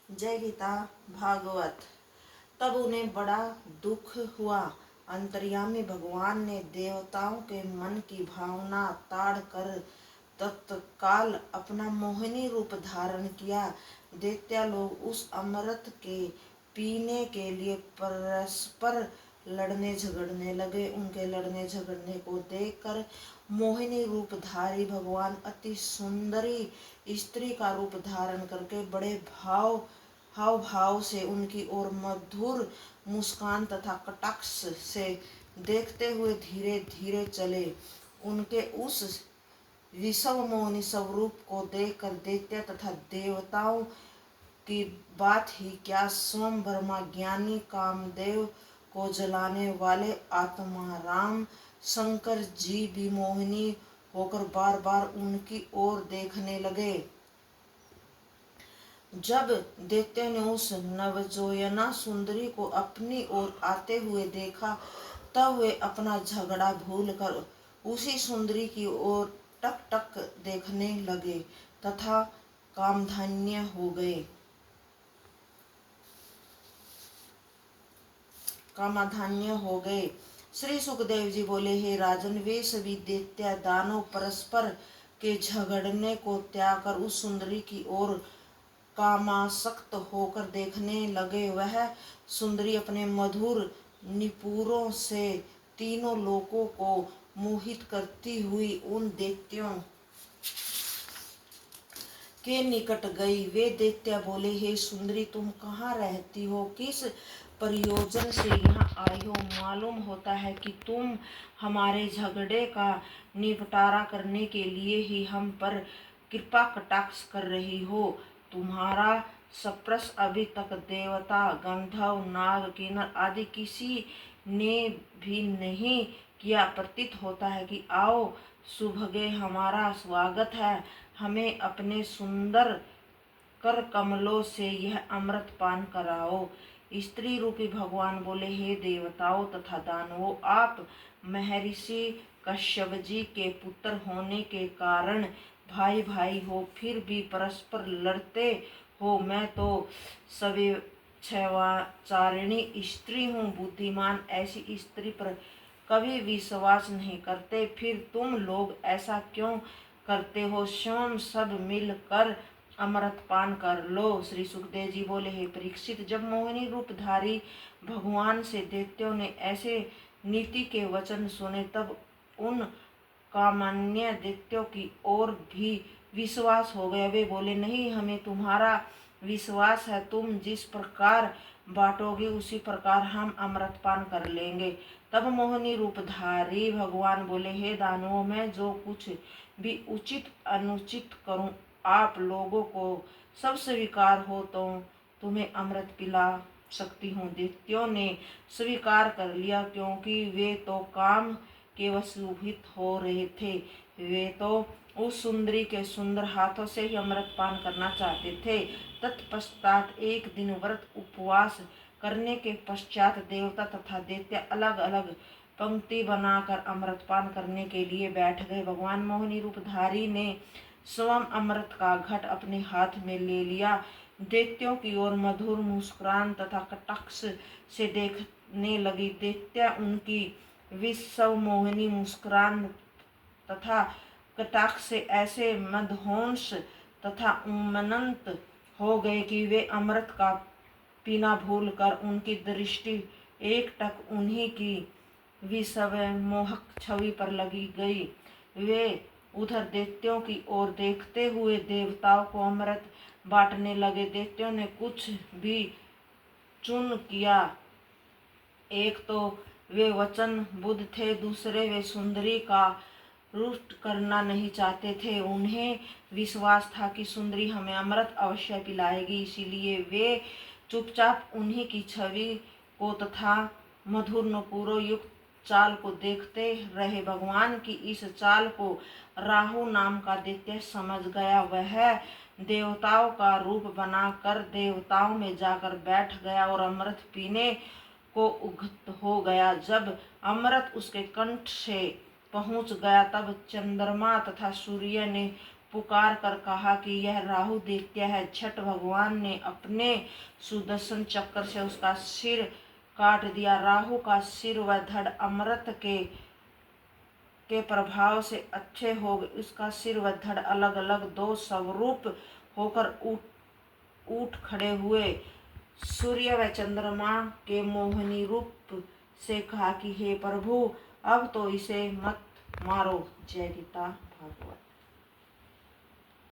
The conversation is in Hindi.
जय गीता भागवत। तब उन्हें बड़ा दुख हुआ। अंतर्यामी भगवान ने देवताओं के मन की भावना ताड़ कर तत्काल अपना मोहिनी रूप धारण किया। दैत्य लोग उस अमृत के पीने के लिए परस्पर लड़ने झगड़ने लगे। उनके लड़ने झगड़ने को देखकर मोहिनी रूपधारी भगवान अति सुंदरी स्त्री का रूप धारण करके बड़े हाव भाव से उनकी ओर मधुर मुस्कान तथा कटाक्ष से देखते हुए धीरे धीरे चले। उनके उस विषव मोहिनी स्वरूप को देखकर दैत्य तथा देवताओं की बात ही क्या, स्वयं ब्रह्मा ज्ञानी कामदेव को जलाने वाले आत्मा राम शंकर जी भी मोहिनी होकर बार बार उनकी ओर देखने लगे। जब दैत्य ने उस नवजोयना सुंदरी को अपनी ओर आते हुए देखा, तब वे अपना झगड़ा भूलकर उसी सुंदरी की ओर टक टक देखने लगे तथा कामधन्य हो गए। श्री सुखदेव जी बोले, हे राजन, वे सभी दैत्य दानव परस्पर के झगड़ने को त्याग कर उस सुंदरी की ओर कामासक्त होकर देखने लगे। वह सुंदरी अपने मधुर निपुरों से तीनों लोकों को मोहित करती हुई उन दैत्यों के निकट गई। वे दैत्य बोले, हे सुंदरी, तुम कहाँ रहती हो? किस प्रयोजन से यहाँ आई हो? मालूम होता है कि तुम हमारे झगड़े का निपटारा करने के लिए ही हम पर कृपा कटाक्ष कर रही हो। तुम्हारा स्पर्श अभी तक देवता, गंधर्व, नाग, किन्नर आदि किसी ने भी नहीं किया। प्रतीत होता है कि आओ सुभगे, हमारा स्वागत है। हमें अपने सुंदर कर कमलों से यह अमृत पान कराओ। स्त्री रूपी भगवान बोले, हे देवताओं तथा दानवों, आप महर्षि कश्यप जी के पुत्र होने के कारण भाई भाई हो, फिर भी परस्पर लड़ते हो। मैं तो स्वेच्छाचारिणी स्त्री हूँ। बुद्धिमान ऐसी स्त्री पर कभी विश्वास नहीं करते, फिर तुम लोग ऐसा क्यों करते हो? स्वयं सब मिलकर अमृत पान कर लो। श्री सुखदेव जी बोले, हे परीक्षित, जब मोहिनी रूपधारी भगवान से दैत्यों ने ऐसे नीति के वचन सुने, तब उन कामान्य दैत्यों की ओर भी विश्वास हो गया। वे बोले, नहीं, हमें तुम्हारा विश्वास है। तुम जिस प्रकार बांटोगे उसी प्रकार हम अमृत पान कर लेंगे। तब मोहिनी रूपधारी भगवान बोले, हे दानवों, मैं जो कुछ भी उचित अनुचित करूं, आप लोगों को सब स्वीकार हो तो तुम्हें अमृत पिला सकती हूँ। दैत्यों ने स्वीकार कर लिया, क्योंकि वे तो काम के वशीभूत हो रहे थे। वे तो उस सुंदरी के सुंदर हाथों से ही अमृत पान करना चाहते थे। तत्पश्चात एक दिन व्रत उपवास करने के पश्चात देवता तथा दैत्य अलग अलग पंक्ति बनाकर अमृत पान करने के लिए बैठ गए। भगवान मोहिनी रूपधारी ने स्वयं अमृत का घट अपने हाथ में ले लिया। दैत्यों की ओर मधुर मुस्कुरान तथा कटाक्ष से देखने लगी। दैत्य उनकी विश्व मोहिनी मुस्कुरान तथा कटाक्ष से ऐसे मदहोश तथा उन्मत्त हो गए कि वे अमृत का पीना भूलकर उनकी दृष्टि एकटक उन्हीं की विषव मोहक छवि पर लगी गई। वे उधर दैत्यों की ओर देखते हुए देवताओं को अमृत बांटने लगे। दैत्यों ने कुछ भी चुन किया। एक तो वे वचन बुद्ध थे, दूसरे वे सुंदरी का रुष्ट करना नहीं चाहते थे। उन्हें विश्वास था कि सुंदरी हमें अमृत अवश्य पिलाएगी, इसीलिए वे चुपचाप उन्हीं की छवि को तथा मधुर नुपुरों युक्त चाल को देखते रहे। भगवान की इस चाल को राहु नाम का दैत्य समझ गया। वह देवताओं का रूप बनाकर देवताओं में जाकर बैठ गया और अमृत पीने को उद्युक्त हो गया। जब अमृत उसके कंठ से पहुंच गया, तब चंद्रमा तथा सूर्य ने पुकार कर कहा कि यह राहु दैत्य है। छठ भगवान ने अपने सुदर्शन चक्र से उसका सिर काट दिया। राहु का सिर व धड़ अमृत के प्रभाव से अच्छे हो गए। उसका सिर व धड़ अलग अलग दो स्वरूप होकर उठ खड़े हुए। सूर्य व चंद्रमा के मोहिनी रूप से कहा कि हे प्रभु, अब तो इसे मत मारो। जय गीता भागवत।